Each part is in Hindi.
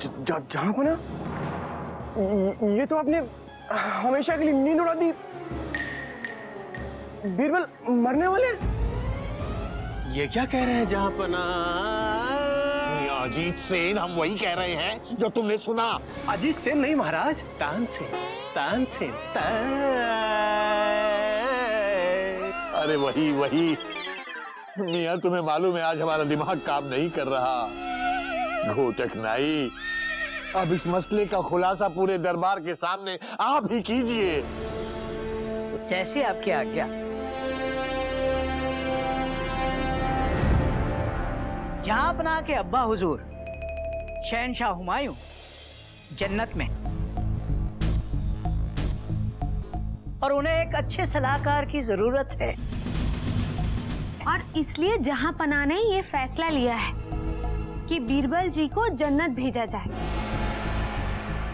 जहाँ पना, ये तो आपने हमेशा के लिए नींद उड़ा दी। बीरबल मरने वाले हैं? ये क्या कह रहे हैं जहाँ पना? अजीत सेन, हम वही कह रहे हैं जो तुमने सुना। अजीत सेन नहीं महाराज, तानसेन, तानसेन, अरे वही वही। मियां, तुम्हें मालूम है आज हमारा दिमाग काम नहीं कर रहा। घोटक नाई, अब इस मसले का खुलासा पूरे दरबार के सामने आप ही कीजिए। जैसे आपकी आज्ञा। जहांपनाह के अब्बा हुजूर शहनशाह हुमायूं जन्नत में, और उन्हें एक अच्छे सलाहकार की जरूरत है। और इसलिए जहांपनाह ने ये फैसला लिया है कि बीरबल जी को जन्नत भेजा जाए,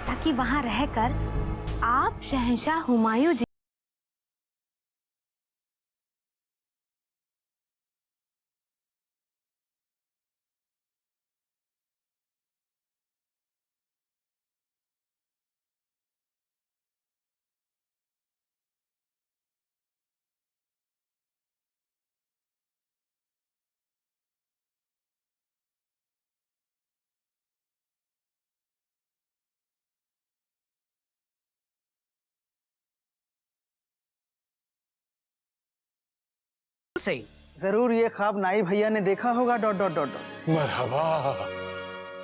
ताकि वहां रहकर आप शहनशाह हुमायूं जी सही। जरूर ये ख्वाब नाई भैया ने देखा होगा। ... मरहबा,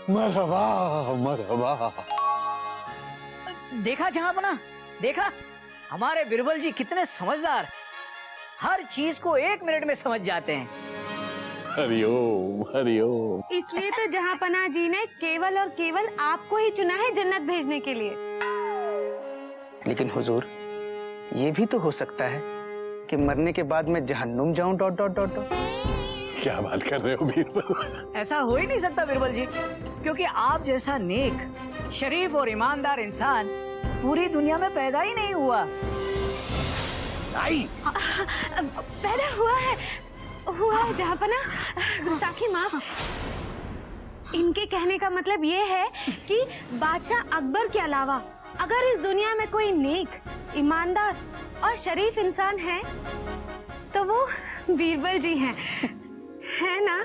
मरहबा, मरहबा। देखा जहांपनाह, देखा हमारे बीरबल जी कितने समझदार, हर चीज को 1 मिनट में समझ जाते हैं। हरिओम, हरिओम। इसलिए तो जहांपनाह जी ने केवल और केवल आपको ही चुना है जन्नत भेजने के लिए। लेकिन हुजूर, ये भी तो हो सकता है कि मरने के बाद मैं जहन्नुम जाऊं... ... क्या बात कर रहे हो बीरबल? ऐसा हो ही नहीं सकता बीरबल जी, क्योंकि आप जैसा नेक, शरीफ और ईमानदार इंसान पूरी दुनिया में पैदा ही नहीं हुआ। आई। पैदा हुआ है जहांपनाह, गुस्ताखी माफ। इनके कहने का मतलब ये है कि बादशाह अकबर के अलावा अगर इस दुनिया में कोई नेक, ईमानदार और शरीफ इंसान है तो वो बीरबल जी हैं, है ना?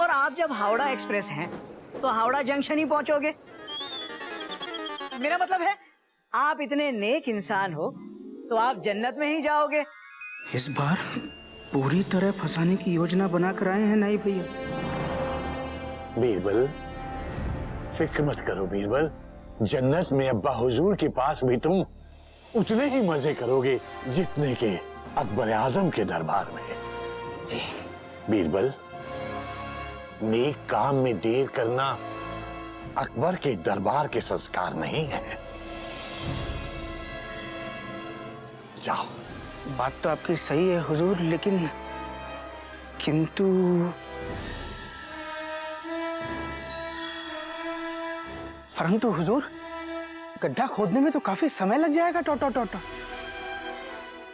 और आप जब हावड़ा एक्सप्रेस हैं तो हावड़ा जंक्शन ही पहुंचोगे। मेरा मतलब है, आप इतने नेक इंसान हो तो आप जन्नत में ही जाओगे। इस बार पूरी तरह फंसाने की योजना बनाकर आए हैं नाई भैया। बीरबल, फिक्र मत करो बीरबल। जन्नत में अब्बा हुजूर के पास भी तुम उतने ही मजे करोगे जितने के अकबर आजम के दरबार में। बीरबल, नेक काम में देर करना अकबर के दरबार के संस्कार नहीं है। जाओ। बात तो आपकी सही है हुजूर, लेकिन किंतु परंतु हुजूर, गड्ढा खोदने में तो काफी समय लग जाएगा। ...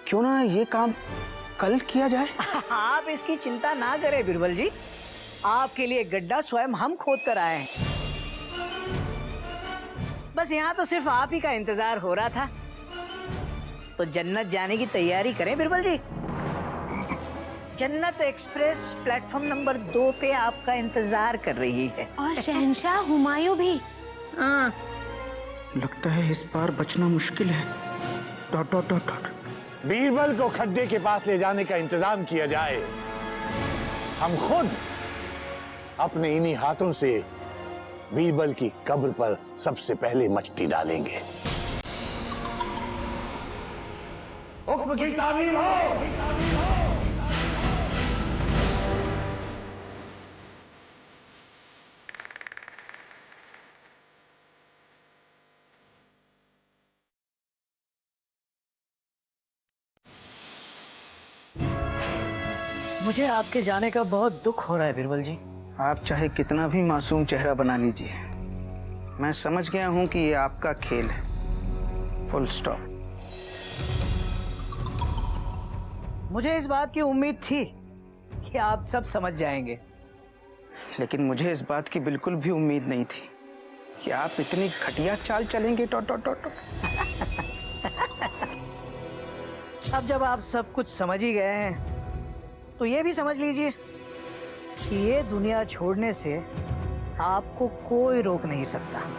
क्यों ना ये काम कल किया जाए? आप इसकी चिंता ना करें बीरबल जी, आपके लिए गड्ढा स्वयं हम खोद कर आए हैं। बस यहाँ तो सिर्फ आप ही का इंतजार हो रहा था, तो जन्नत जाने की तैयारी करें बीरबल जी। जन्नत एक्सप्रेस प्लेटफॉर्म नंबर 2 पे आपका इंतजार कर रही है। और शहनशाह हुमायूं भी। हाँ। लगता है इस बार बचना मुश्किल है। ... बीरबल को खड्डे के पास ले जाने का इंतजाम किया जाए। हम खुद अपने इन्हीं हाथों से बीरबल की कब्र पर सबसे पहले मट्टी डालेंगे। हुक्म की तामीर हो। मुझे आपके जाने का बहुत दुख हो रहा है बीरबल जी। आप चाहे कितना भी मासूम चेहरा बना लीजिए, मैं समझ गया हूं कि ये आपका खेल है। Full stop. मुझे इस बात की उम्मीद थी कि आप सब समझ जाएंगे। लेकिन मुझे इस बात की बिल्कुल भी उम्मीद नहीं थी कि आप इतनी घटिया चाल चलेंगे। टो टो टो टो। अब जब आप सब कुछ समझ ही गए हैं तो ये भी समझ लीजिए कि ये दुनिया छोड़ने से आपको कोई रोक नहीं सकता।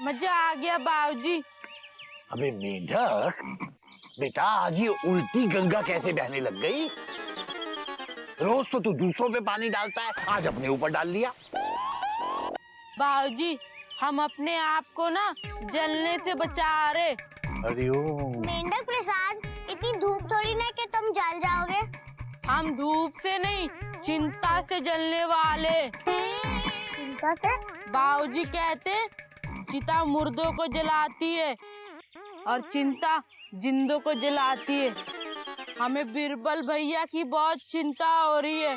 मजा आ गया बाबूजी। अबे मेढक, बेटा आज ये उल्टी गंगा कैसे बहने लग गई? रोज तो तू दूसरों पे पानी डालता है, आज अपने ऊपर डाल लिया। बाबूजी हम अपने आप को ना जलने से बचा रहे। हरिओम। मेंढक प्रसाद, इतनी धूप थोड़ी ना कि तुम जल जाओगे। हम धूप से नहीं, चिंता से जलने वाले। चिंता से? बाबूजी कहते चिता मुर्दों को जलाती है और चिंता जिंदों को जलाती है। हमें बीरबल भैया की बहुत चिंता हो रही है।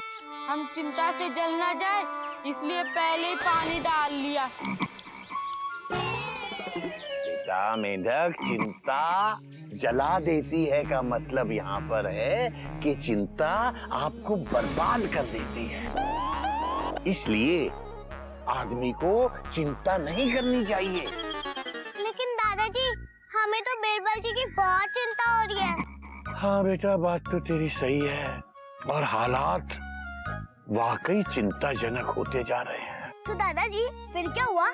हम चिंता से जल ना जाए इसलिए पहले ही पानी डाल लिया। बेटा मेढक, चिंता जला देती है का मतलब यहाँ पर है कि चिंता आपको बर्बाद कर देती है। इसलिए आदमी को चिंता नहीं करनी चाहिए। लेकिन दादाजी, हमें तो बीरबल जी की बहुत चिंता हो रही है। हाँ बेटा, बात तो तेरी सही है और हालात वाकई चिंताजनक होते जा रहे हैं। तो दादाजी फिर क्या हुआ?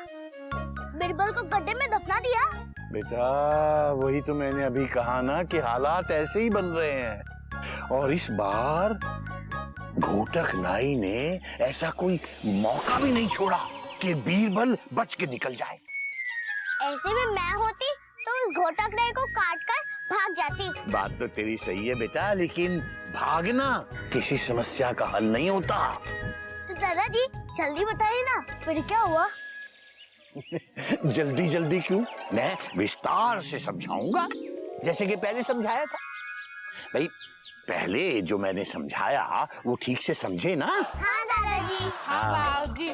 बीरबल को गड्ढे में दफना दिया? बेटा वही तो मैंने अभी कहा ना कि हालात ऐसे ही बन रहे हैं और इस बार घोटक नाई ने ऐसा कोई मौका भी नहीं छोड़ा कि बीरबल बच के निकल जाए। ऐसे में मैं होती तो उस घोटक नाई को काटकर भाग जाती। बात तो तेरी सही है बेटा, लेकिन भागना किसी समस्या का हल नहीं होता। तो दादाजी जल्दी बताइए ना, फिर क्या हुआ? जल्दी जल्दी क्यों, मैं विस्तार से समझाऊंगा जैसे कि पहले समझाया था। भाई पहले जो मैंने समझाया वो ठीक से समझे ना? हाँ दादाजी। हाँ बाबूजी।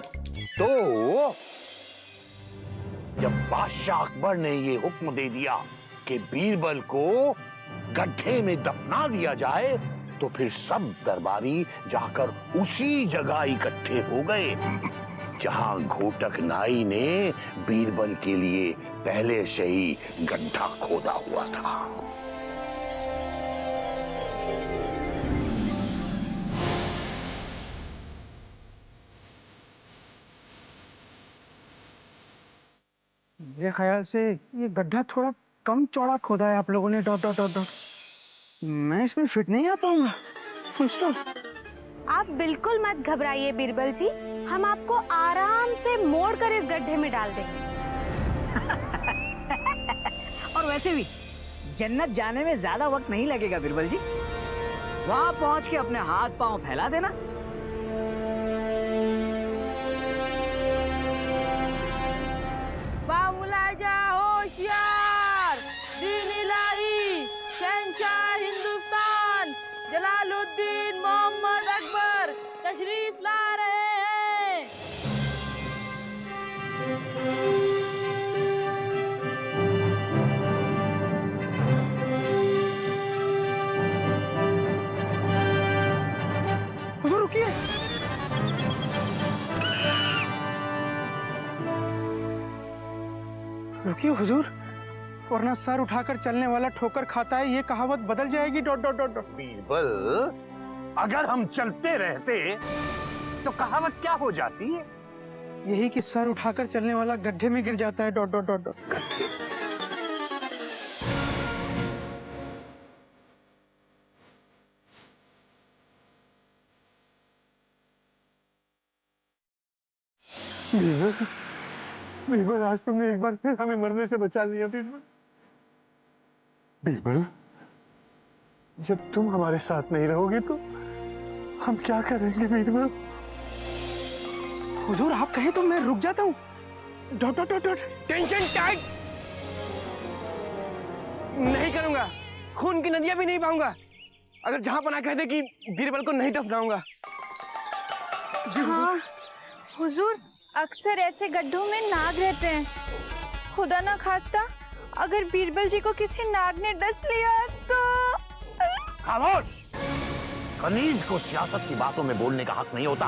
तो जब बादशाह अकबर ने ये हुक्म दे दिया कि बीरबल को गड्ढे में दफना दिया जाए, तो फिर सब दरबारी जाकर उसी जगह इकट्ठे हो गए जहां घोटक नाई ने बीरबल के लिए पहले से ही गड्ढा खोदा हुआ था। मेरे ख्याल से ये गड्ढा थोड़ा कम चौड़ा खोदा है आप लोगों ने। Dot dot dot dot. मैं इसमें फिट नहीं आ पाऊंगा। आप बिल्कुल मत घबराइए बीरबल जी, हम आपको आराम से मोड़कर इस गड्ढे में डाल देंगे। और वैसे भी जन्नत जाने में ज्यादा वक्त नहीं लगेगा बिरबल जी। वहां पहुंच के अपने हाथ पांव फैला देना। बामुलाजा होशियार, दीन इलाही, शहंशाह हिंदुस्तान, जलालुद्दीन मोहम्मद अकबर तशरीफ ला रहे हैं। हुजूर रुकिए। रुकिए हुजूर, वरना सर उठाकर चलने वाला ठोकर खाता है, ये कहावत बदल जाएगी। Dot dot dot dot. Birbal, अगर हम चलते रहते तो कहावत क्या हो जाती है? यही कि सर उठाकर चलने वाला गड्ढे में गिर जाता है। Dot dot dot dot. Birbal, Birbal, आज तुमने एक बार फिर हमें मरने से बचा लिया। बीरबल, बीरबल, जब तुम हमारे साथ नहीं रहोगे तो हम क्या करेंगे? बीरबल, हुजूर आप कहें तो मैं रुक जाता हूँ। Dot dot dot dot. Tension tight नहीं करूंगा, खून की नदियां भी नहीं पाऊंगा अगर जहां पना कह दे कि बीरबल को नहीं दफनाऊंगा। हाँ हुजूर, अक्सर ऐसे गड्ढों में नाग रहते हैं। खुदा ना खास्ता अगर बीरबल जी को किसी नाग ने डस लिया तो। खामोश! कनीज को सियासत की बातों में बोलने का हक नहीं होता।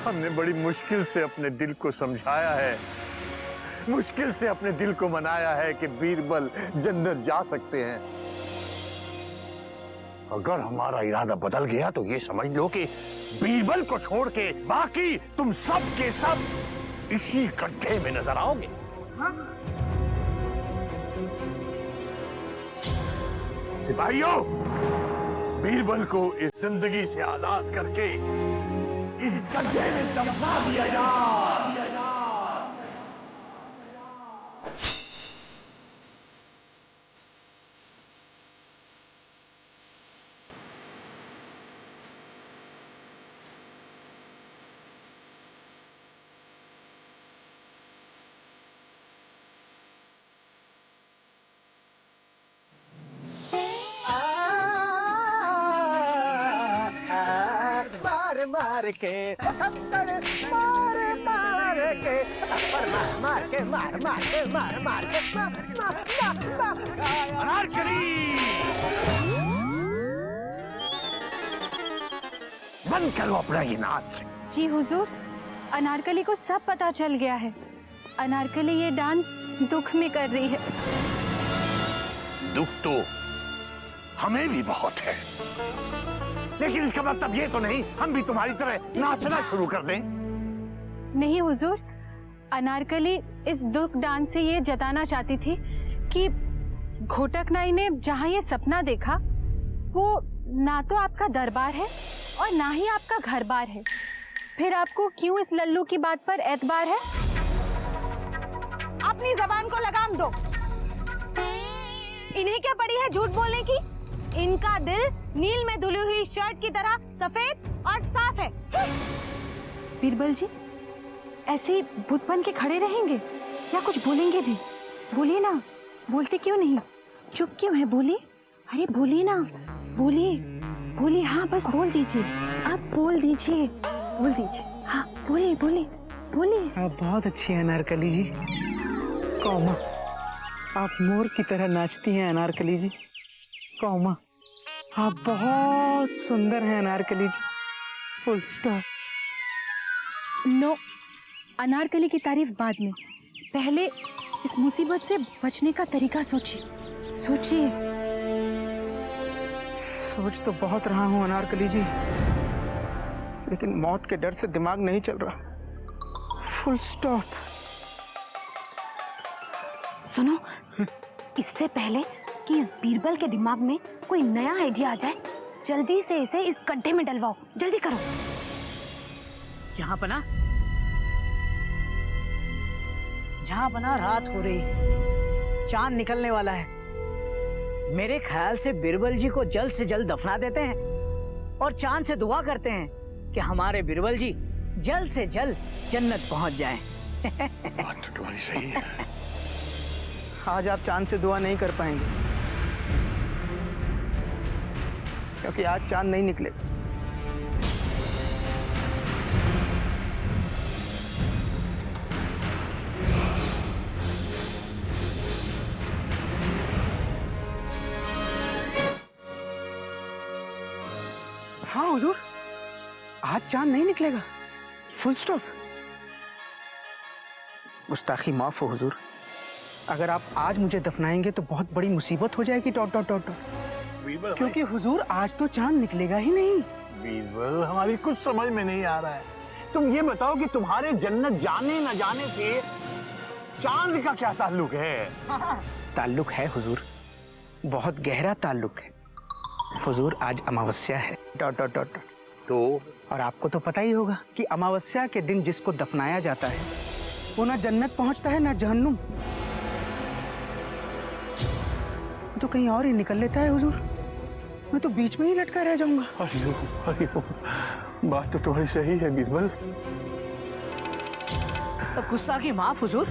हमने बड़ी मुश्किल से अपने दिल को समझाया है, मुश्किल से अपने दिल को मनाया है कि बीरबल जन्नत जा सकते हैं। अगर हमारा इरादा बदल गया तो ये समझ लो कि बीरबल को छोड़ के बाकी तुम सब के सब इसी गड्ढे में नजर आओगे। सिपाहियों, बीरबल को इस जिंदगी से आजाद करके इस गड्ढे में दफना दिया जाए। मार के मार के बंद करो अपना ये नाच। जी हुजूर, अनारकली को सब पता चल गया है। अनारकली ये डांस दुख में कर रही है। दुख तो हमें भी बहुत है, लेकिन इसका मतलब ये तो नहीं हम भी तुम्हारी तरह नाचना शुरू कर दें। नहीं हुजूर, अनारकली इस दुख डांस से ये जताना चाहती थी कि घोटक नाई ने जहां ये सपना देखा वो ना तो आपका दरबार है और ना ही आपका घर बार है। फिर आपको क्यों इस लल्लू की बात पर एतबार है? अपनी जबान को लगाम दो। इन्हें क्या पड़ी है झूठ बोलने की? इनका दिल नील में धुली हुई शर्ट की तरह सफेद और साफ है। बीरबल जी ऐसे ही बुत बन के खड़े रहेंगे या कुछ बोलेंगे भी? बोलिए ना, बोलते क्यों नहीं? चुप क्यों है? बोलिए, अरे बोलिए ना, बोलिए बोलिए। हाँ बस बोल दीजिए, आप बोल दीजिए, बोल दीजिए। हाँ बोलिए बोलिए बोलिए। आप बहुत अच्छी हैं अनारकली जी। कौमा, आप मोर की तरह नाचती हैं अनारकली जी। कौमा, आप बहुत सुंदर हैं Anarkali ji. Full stop. No, Anarkali की तारीफ बाद में, पहले इस मुसीबत से बचने का तरीका सोचिए। सोचिए। सोच तो बहुत रहा हूँ अनारकली जी, लेकिन मौत के डर से दिमाग नहीं चल रहा। Full stop. सुनो, इससे पहले कि इस बीरबल के दिमाग में कोई नया आइडिया आ जाए, जल्दी से इसे इस गड्ढे में डलवाओ। जल्दी करो। जहां पना रात हो रही, चांद निकलने वाला है। मेरे ख्याल से बीरबल जी को जल्द से जल्द दफना देते हैं और चांद से दुआ करते हैं कि हमारे बीरबल जी जल्द से जल्द जन्नत पहुंच जाएं। बात तो तुम्हारी सही है। आज आप चांद से दुआ नहीं कर पाएंगे, क्योंकि आज चांद नहीं निकलेगा। हाँ हुजूर, आज चांद नहीं निकलेगा, फुल स्टॉप। गुस्ताखी माफ हो हुजूर, अगर आप आज मुझे दफनाएंगे तो बहुत बड़ी मुसीबत हो जाएगी। Dot dot dot dot. Birbal, क्योंकि हुजूर आज तो चांद निकलेगा ही नहीं। बीरबल, हमारी कुछ समझ में नहीं आ रहा है। तुम ये बताओ कि तुम्हारे जन्नत जाने न जाने से चांद का क्या ताल्लुक है? ताल्लुक है हुजूर, बहुत गहरा ताल्लुक है। हुजूर आज अमावस्या है। Dot dot dot dot. तो और आपको तो पता ही होगा कि अमावस्या के दिन जिसको दफनाया जाता है वो ना जन्नत पहुंचता है ना जहन्नुम, तो कहीं और ही निकल लेता है हुजूर। मैं तो बीच में ही लटका रह जाऊंगा। अरे बात तो तुम्हारी सही है बीरबल। गुस्सा की माफ हुजूर,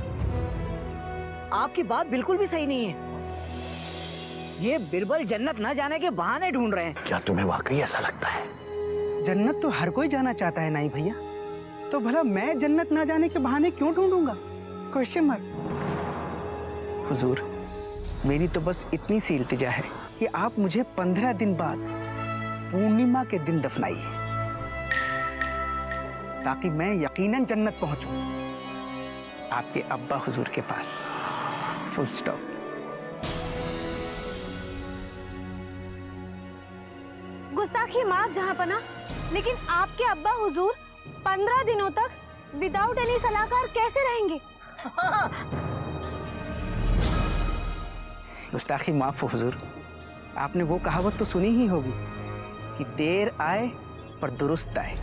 आपकी बात बिल्कुल भी सही नहीं है। ये बीरबल जन्नत न जाने के बहाने ढूंढ रहे हैं। क्या तुम्हें वाकई ऐसा लगता है? जन्नत तो हर कोई जाना चाहता है नहीं भैया, तो भला मैं जन्नत ना जाने के बहाने क्यों ढूंढूंगा? Question mark. हुजूर, मेरी तो बस इतनी सी इल्तिजा है कि आप मुझे 15 दिन बाद पूर्णिमा के दिन दफनाइए, ताकि मैं यकीनन जन्नत पहुंचूं आपके अब्बा हुजूर के पास। Full stop. गुस्ताखी माफ जहांपना, लेकिन आपके अब्बा हुजूर 15 दिनों तक विदाउट एनी सलाहकार कैसे रहेंगे? गुस्ताखी माफ हो हुजूर, आपने वो कहावत तो सुनी ही होगी कि देर आए पर दुरुस्त आए।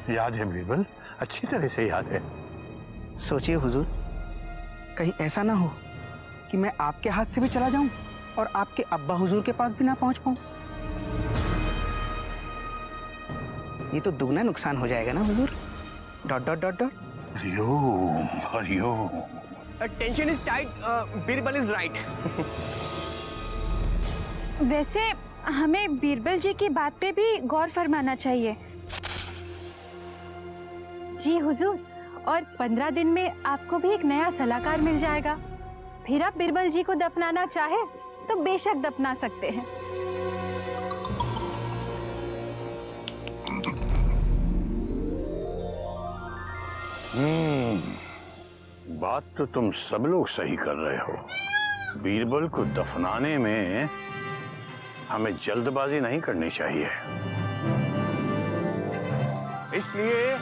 याद है बीरबल, अच्छी तरह से याद है। सोचिए हुजूर, कहीं ऐसा ना हो कि मैं आपके हाथ से भी चला जाऊं और आपके अब्बा हुजूर के पास भी ना पहुंच पाऊं। ये तो दुगना नुकसान हो जाएगा ना हुजूर। Dot dot dot dot. Hariom Hariom. Tension is tight, Birbal is right. वैसे हमें बीरबल जी की बात पे भी गौर फरमाना चाहिए। जी हुजूर, और 15 दिन में आपको भी एक नया सलाहकार मिल जाएगा। फिर आप बीरबल जी को दफनाना चाहे तो बेशक दफना सकते हैं। बात तो तुम सब लोग सही कर रहे हो। बीरबल को दफनाने में हमें जल्दबाजी नहीं करनी चाहिए। इसलिए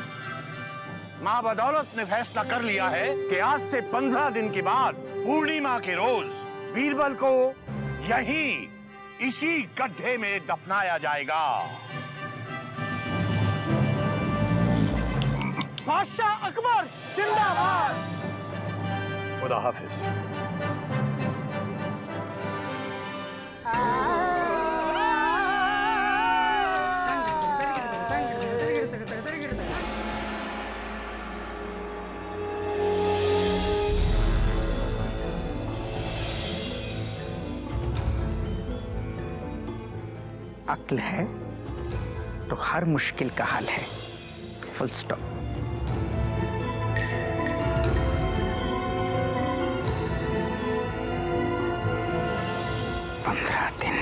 मां बदौलत ने फैसला कर लिया है कि आज से 15 दिन के बाद पूर्णिमा के रोज बीरबल को यहीं इसी गड्ढे में दफनाया जाएगा। बादशाह अकबर जिंदाबाद। खुदा हाफिज। अक्ल है तो हर मुश्किल का हल है। Full stop. दिन